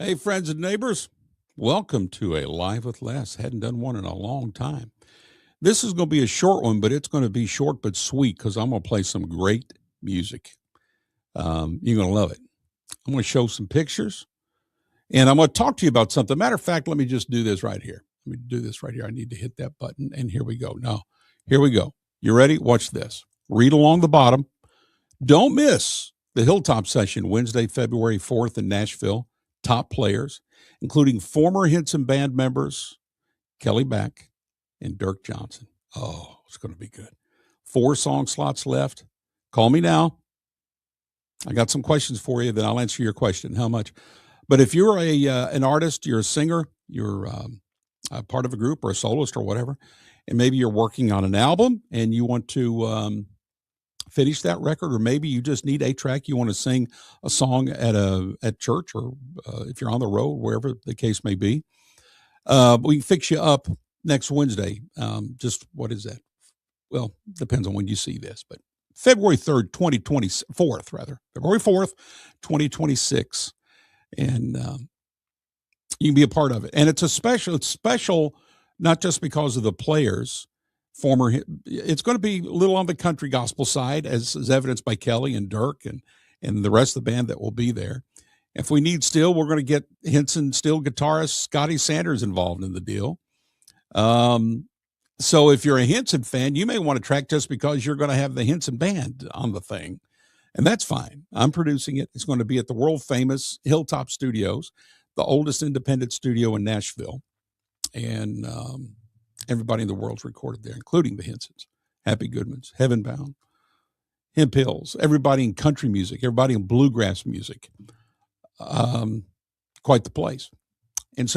Hey, friends and neighbors, welcome to a Live with Les. Hadn't done one in a long time. This is going to be a short one, but it's going to be short but sweet because I'm going to play some great music. You're going to love it. I'm going to show some pictures and I'm going to talk to you about something. Matter of fact, let me just do this right here. Let me do this right here. I need to hit that button, and here we go. Now, here we go. You ready? Watch this. Read along the bottom. Don't miss the Hilltop session Wednesday, February 4th in Nashville. Top players, including former Hinson band members Kelly Back and Dirk Johnson. Oh, it's going to be good. 4 song slots left. Call me now. I got some questions for you, then I'll answer your question. How much? But if you're an artist, you're a singer, you're a part of a group or a soloist or whatever, and maybe you're working on an album and you want to finish that record, or maybe you just need a track, you want to sing a song at church, or if you're on the road, wherever the case may be, we can fix you up next Wednesday. Just what is that? Well, depends on when you see this, but February 3rd, 2024, rather. February 4th, 2026. And you can be a part of it. And it's special not just because of the players, it's going to be a little on the country gospel side, as evidenced by Kelly and Dirk and the rest of the band that will be there. If we need steel, we're going to get Hinson steel guitarist Scotty Sanders involved in the deal. So if you're a Hinson fan, you may want to track just because you're going to have the Hinson band on the thing. And that's fine. I'm producing it. It's going to be at the world famous Hilltop Studios, the oldest independent studio in Nashville. And everybody in the world's recorded there, including the Hinsons, Happy Goodmans, Heaven Bound, Hemp Hills, everybody in country music, everybody in bluegrass music. Quite the place. And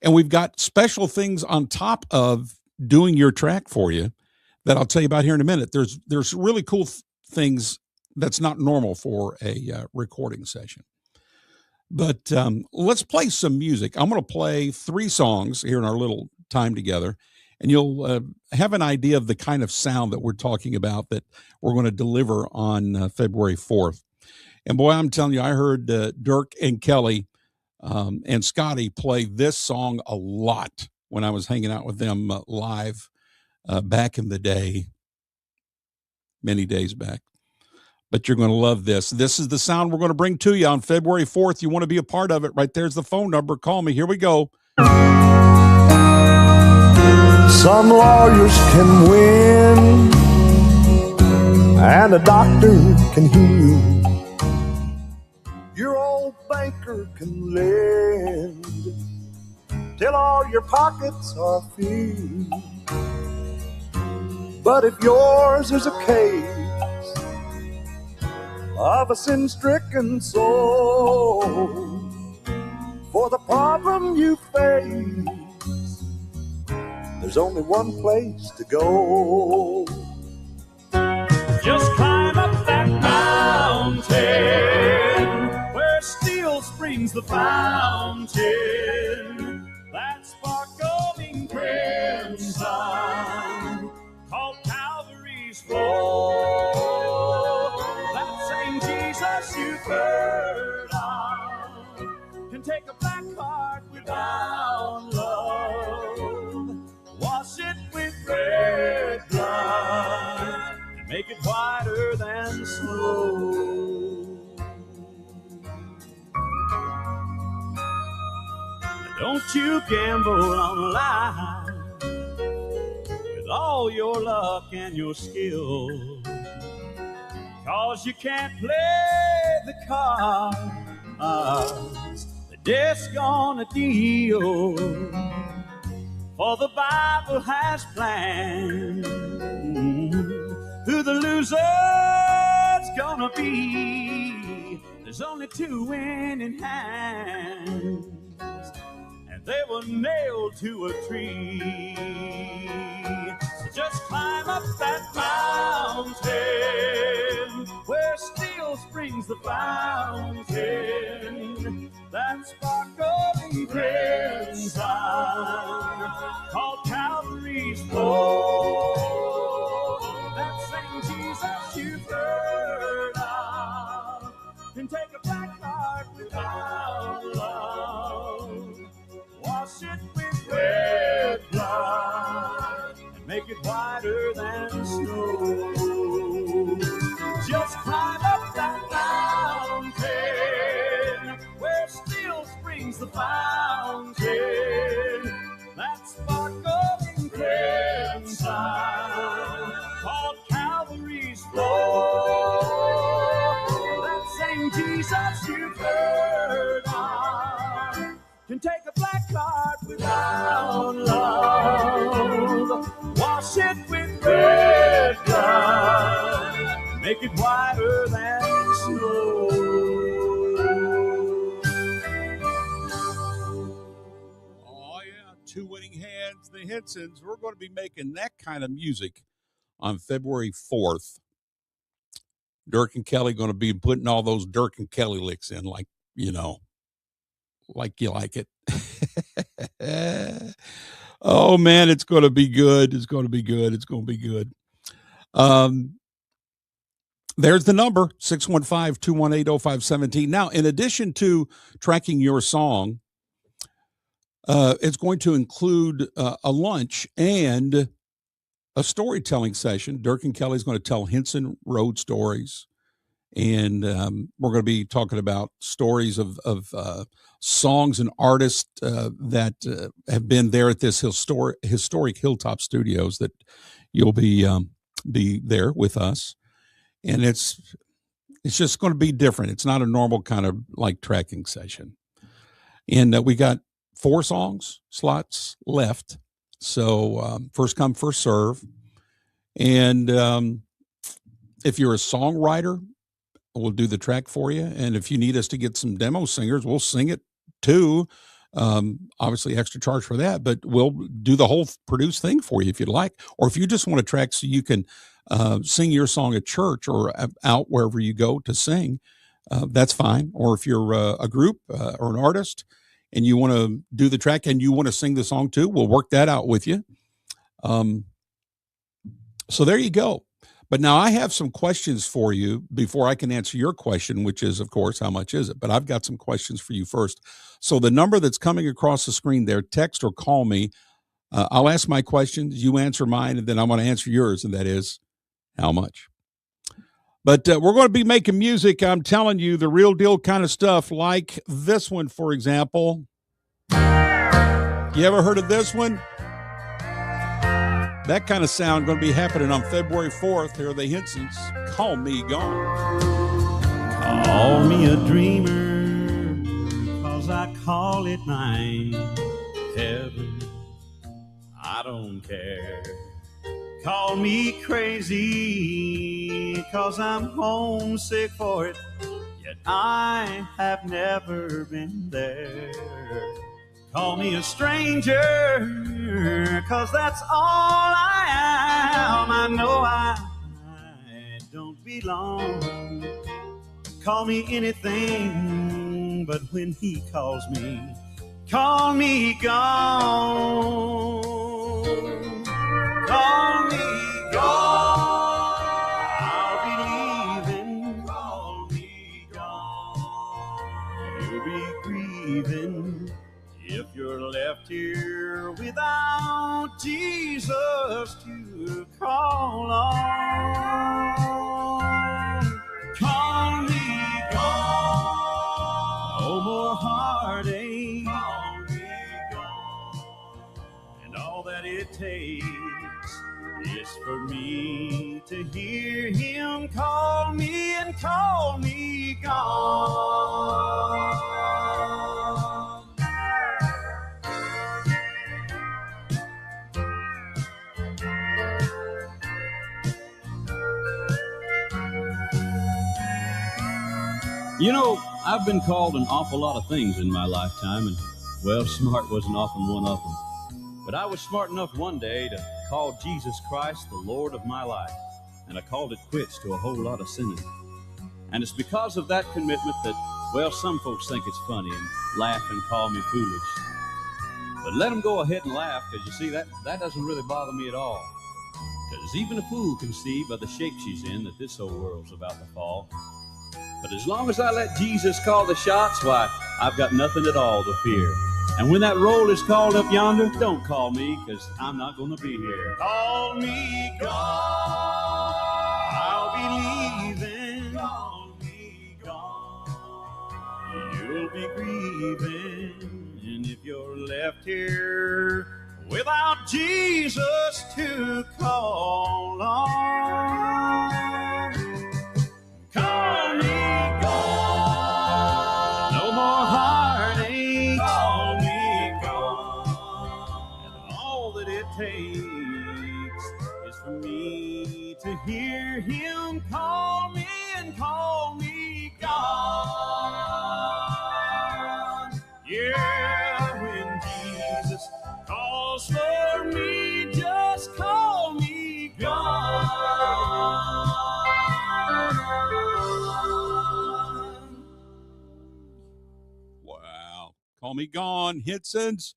we've got special things on top of doing your track for you that I'll tell you about here in a minute. There's really cool things that's not normal for a recording session. But let's play some music. I'm going to play 3 songs here in our little time together, and you'll have an idea of the kind of sound that we're talking about that we're going to deliver on February 4th. And boy, I'm telling you, I heard Dirk and Kelly and Scotty play this song a lot when I was hanging out with them live back in the day, many days back. But you're going to love this. This is the sound we're going to bring to you on February 4th. You want to be a part of it. Right there's the phone number. Call me. Here we go. Some lawyers can win, and a doctor can heal. Your old banker can lend till all your pockets are filled. But if yours is a case of a sin-stricken soul, for the problem you face, there's only one place to go. Just climb up that mountain where steel springs the fountain, that sparkling crimson called Calvary's flow. That same Jesus you've heard of can take a black heart without love, wash it with red blood, and make it whiter than snow. Don't you gamble on life with all your luck and your skill, 'cause you can't play the cards that death's gonna deal. For the Bible has planned who the loser's gonna be. There's only 2 winning hands, and they were nailed to a tree. So just climb up that mountain where steel springs the fountain, that sparkling crimson called Calvary's flow. That same Jesus you've heard of can take a black heart without love, it whiter than snow. Just climb up that mountain where still springs the fountain, that sparkling crimson called Calvary's flow. That same Jesus you've heard of can take a black heart without love, wash it with red blood, make it whiter than snow. Oh, yeah. Two winning hands, the Hensons. We're going to be making that kind of music on February 4th. Dirk and Kelly going to be putting all those Dirk and Kelly licks in, like, you know, like you like it. Oh, man, it's going to be good. It's going to be good. It's going to be good. There's the number, 615-218-0517. Now, in addition to tracking your song, it's going to include a lunch and a storytelling session. Dirk and Kelly's going to tell Henson Road stories. And we're going to be talking about stories of songs and artists that have been there at this historic Hilltop Studios that you'll be there with us. And it's just going to be different. It's not a normal kind of like tracking session. And we got 4 songs slots left. So first come, first serve. And if you're a songwriter, we'll do the track for you. And if you need us to get some demo singers, we'll sing it too. Obviously extra charge for that, but we'll do the whole produced thing for you if you'd like. Or if you just want a track so you can sing your song at church or out wherever you go to sing, that's fine. Or if you're a group or an artist and you want to do the track and you want to sing the song too, we'll work that out with you. So there you go. But now I have some questions for you before I can answer your question, which is, of course, how much is it? But I've got some questions for you first. So the number that's coming across the screen there, text or call me. I'll ask my questions, you answer mine, and then I'm going to answer yours, and that is how much. But we're going to be making music, I'm telling you, the real deal kind of stuff, like this one, for example. You ever heard of this one? That kind of sound going to be happening on February 4th. Here are the Hensons. Call Me Gone. Call me a dreamer, 'cause I call it mine. Heaven, I don't care. Call me crazy, 'cause I'm homesick for it, yet I have never been there. Call me a stranger, 'cause that's all I am. I know I don't belong. Call me anything, but when he calls me, call me gone. Call me gone. I'll be leaving. Call me gone. You'll be grieving if you're left here without Jesus to call on. Call me gone. No more heartache. Call me gone. And all that it takes is for me to hear him call me and call me gone. You know, I've been called an awful lot of things in my lifetime, and, well, smart wasn't often one of them. But I was smart enough one day to call Jesus Christ the Lord of my life, and I called it quits to a whole lot of sinning. And it's because of that commitment that, well, some folks think it's funny and laugh and call me foolish. But let them go ahead and laugh, because you see, that doesn't really bother me at all. Because even a fool can see by the shape she's in that this old world's about to fall. But as long as I let Jesus call the shots, why, I've got nothing at all to fear. And when that roll is called up yonder, don't call me, because I'm not going to be here. Call me gone, I'll be leaving. Call me gone, you'll be grieving. And if you're left here without Jesus to call on, call me gone. No more heartache. Call me gone. And all that it takes is for me to hear him call me and call me gone. Yeah, when Jesus calls for me, just call me gone. Wow. Call Me Gone, Hitsons.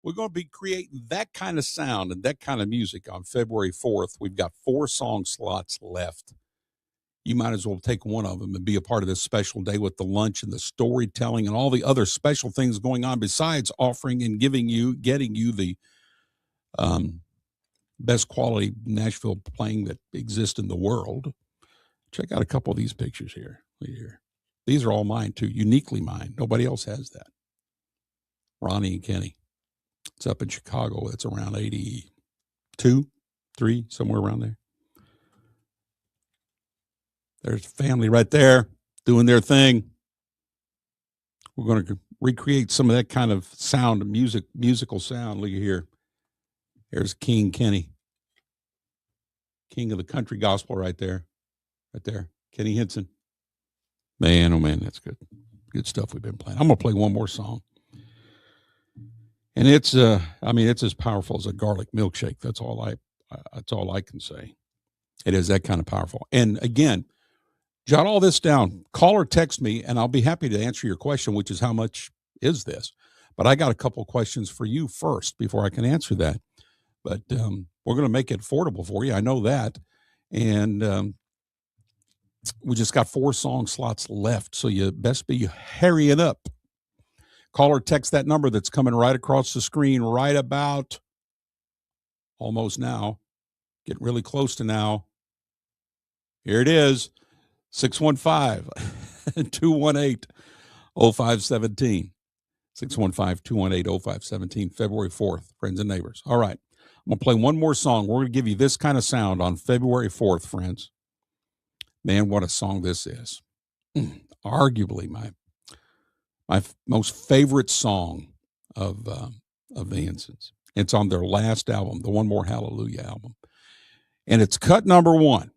We're going to be creating that kind of sound and that kind of music on February 4th. We've got 4 song slots left. You might as well take one of them and be a part of this special day with the lunch and the storytelling and all the other special things going on besides offering and getting you the best quality Nashville playing that exists in the world. Check out a couple of these pictures here. Look here. These are all mine too, uniquely mine. Nobody else has that. Ronnie and Kenny. It's up in Chicago. It's around 82, 3, somewhere around there. There's family right there doing their thing. We're going to recreate some of that kind of sound, musical sound. Look here. There's King Kenny. King of the country gospel right there. Right there. Kenny Hinson. Man, oh man, that's good. Good stuff we've been playing. I'm going to play one more song. And it's it's as powerful as a garlic milkshake. That's all I can say. It is that kind of powerful. And again, jot all this down. Call or text me, and I'll be happy to answer your question, which is how much is this? But I got a couple of questions for you first before I can answer that. But we're going to make it affordable for you. I know that. And we just got 4 song slots left, so you best be hurrying up. Call or text that number that's coming right across the screen right about almost now. Getting really close to now. Here it is, 615-218-0517. 615-218-0517, February 4th, friends and neighbors. All right, I'm going to play one more song. We're going to give you this kind of sound on February 4th, friends. Man, what a song this is. Arguably my most favorite song of the Hinsons. It's on their last album, the One More Hallelujah album. And it's cut number 1.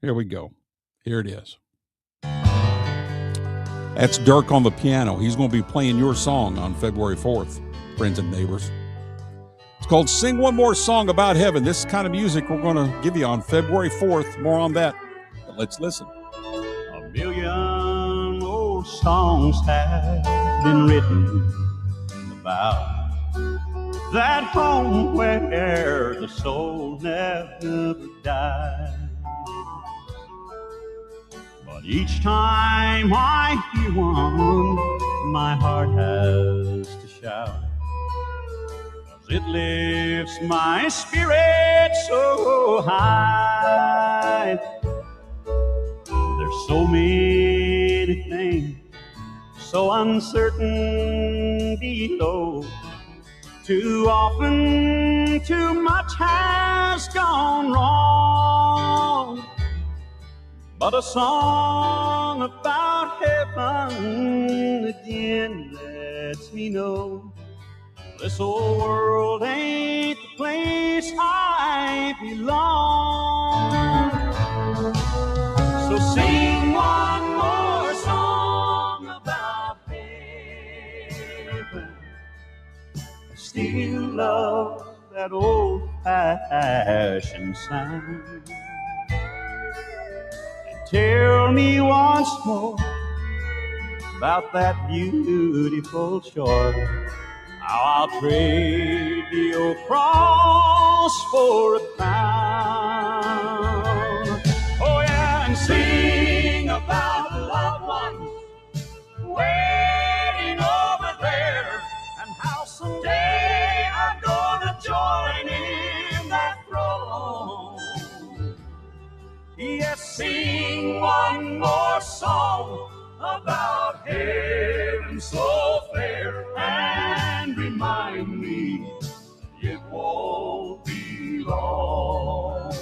Here we go. Here it is. That's Dirk on the piano. He's going to be playing your song on February 4th, friends and neighbors. It's called Sing One More Song About Heaven. This kind of music we're going to give you on February 4th. More on that. But let's listen. A million old songs have been written about that home where the soul never dies. But each time I hear one, my heart has to shout, 'cause it lifts my spirit so high. There's so many things so uncertain below. Too often, too much has gone wrong. But a song about heaven again lets me know this old world ain't the place I belong. So sing one more song about heaven. Still love that old-fashioned sound. And tell me once more about that beautiful shore. How I'll trade the old cross for a crown. Oh yeah, and sing about loved ones waiting over there, and sing one more song about heaven so fair and remind me it won't be long.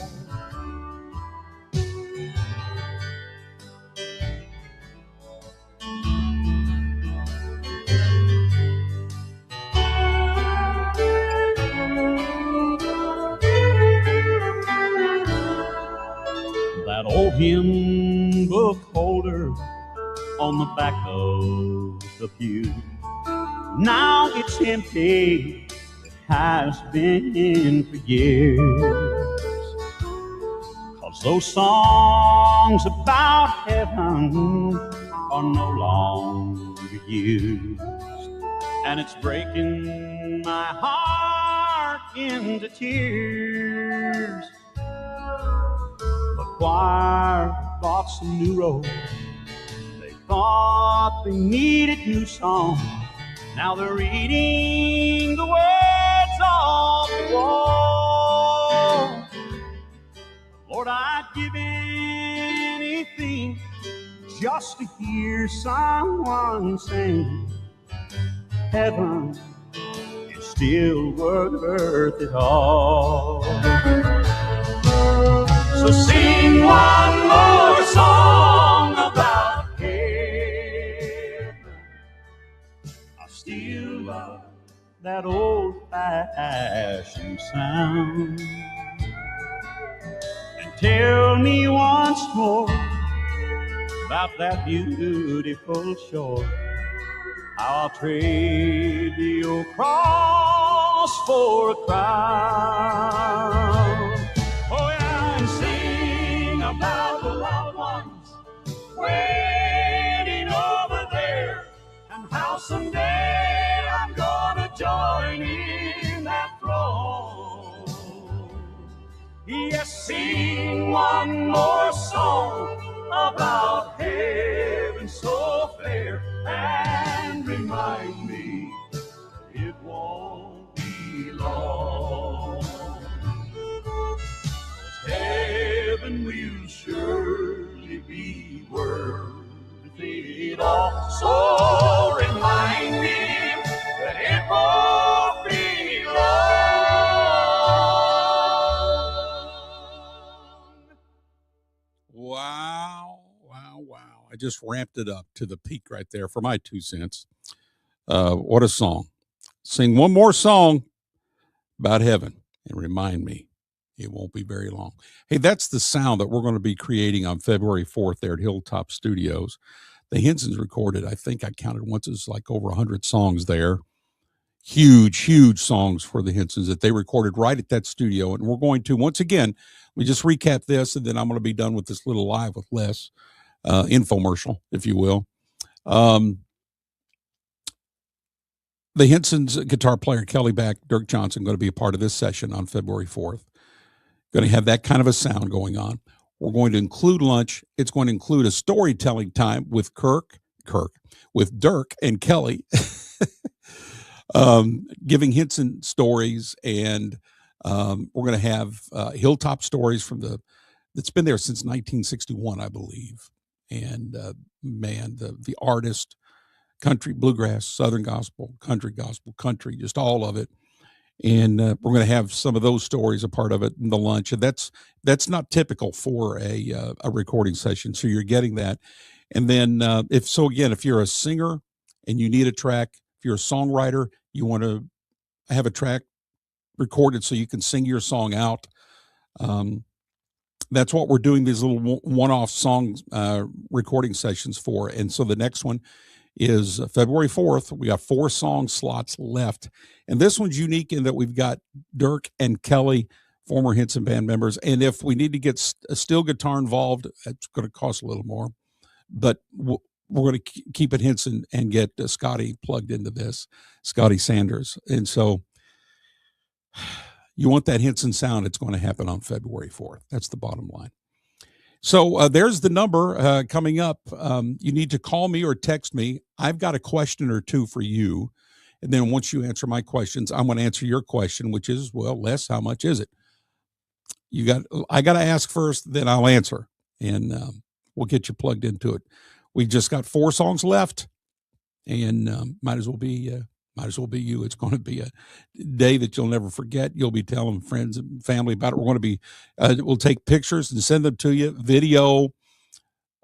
That old hymn book holder on the back of the pew, now it's empty, it has been for years. 'Cause those songs about heaven are no longer used, and it's breaking my heart into tears. The choir bought some new robes, they thought they needed new songs. Now they're reading the words off the wall. Lord, I'd give anything just to hear someone sing. Heaven is still worth it all. So sing one more song about heaven. I still love that old-fashioned sound. And tell me once more about that beautiful shore. I'll trade the old cross for a crown. Oh yeah, and sing about the loved ones waiting over there, and how someday I'm gonna join in that throne. Yes, sing one more song about heaven so fair and remind me it won't be long. Heaven will surely be worth it all. So remind me that it won't be long. Wow, wow, wow. I just ramped it up to the peak right there for my 2 cents. What a song. Sing one more song about heaven and remind me it won't be very long. Hey, that's the sound that we're going to be creating on February 4th there at Hilltop Studios. The Hensons recorded, I think I counted once, it's like over 100 songs there. Huge, huge songs for the Hensons that they recorded right at that studio. And we're going to, once again, we just recap this, and then I'm going to be done with this little Live with Les infomercial, if you will. The Hensons guitar player, Kelly Back, Dirk Johnson, going to be a part of this session on February 4th. Going to have that kind of a sound going on. We're going to include lunch. It's going to include a storytelling time with with Dirk and Kelly, giving Henson stories, and we're going to have Hilltop stories that's been there since 1961, I believe. And man, the artist, country, bluegrass, southern gospel, country, just all of it. And we're going to have some of those stories a part of it in the lunch. And that's not typical for a recording session. So you're getting that. And then if you're a singer and you need a track, if you're a songwriter, you want to have a track recorded so you can sing your song out. That's what we're doing these little one-off song recording sessions for. And so the next one is February 4th. We got 4 song slots left. And this one's unique in that we've got Dirk and Kelly, former Henson band members. And if we need to get a steel guitar involved, it's going to cost a little more. But we're going to keep it Henson and get Scotty plugged into this, Scotty Sanders. And so you want that Henson sound, it's going to happen on February 4th. That's the bottom line. So there's the number coming up. You need to call me or text me. I've got a question or two for you. And then once you answer my questions, I'm going to answer your question, which is, well, Les, how much is it? I got to ask first, then I'll answer. and we'll get you plugged into it. We just got 4 songs left, and might as well be you. It's going to be a day that you'll never forget. You'll be telling friends and family about it. We're going to be we'll take pictures and send them to you, video,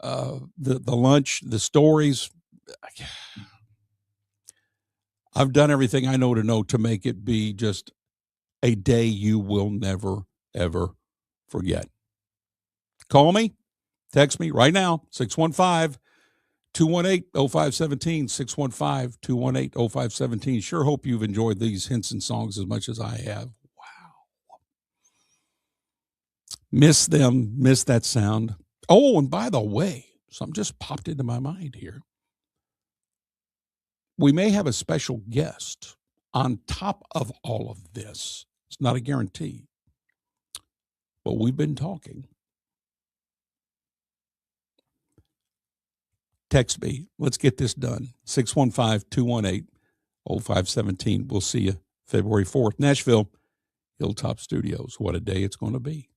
the lunch, the stories. I've done everything I know to make it be just a day you will never, ever forget. Call me, text me right now, 615-218-0517, 615-218-0517. Sure hope you've enjoyed these Henson songs as much as I have. Wow. Miss them, miss that sound. Oh, and by the way, something just popped into my mind here. We may have a special guest on top of all of this. It's not a guarantee, but we've been talking. Text me. Let's get this done. 615-218-0517. We'll see you February 4th, Nashville, Hilltop Studios. What a day it's going to be.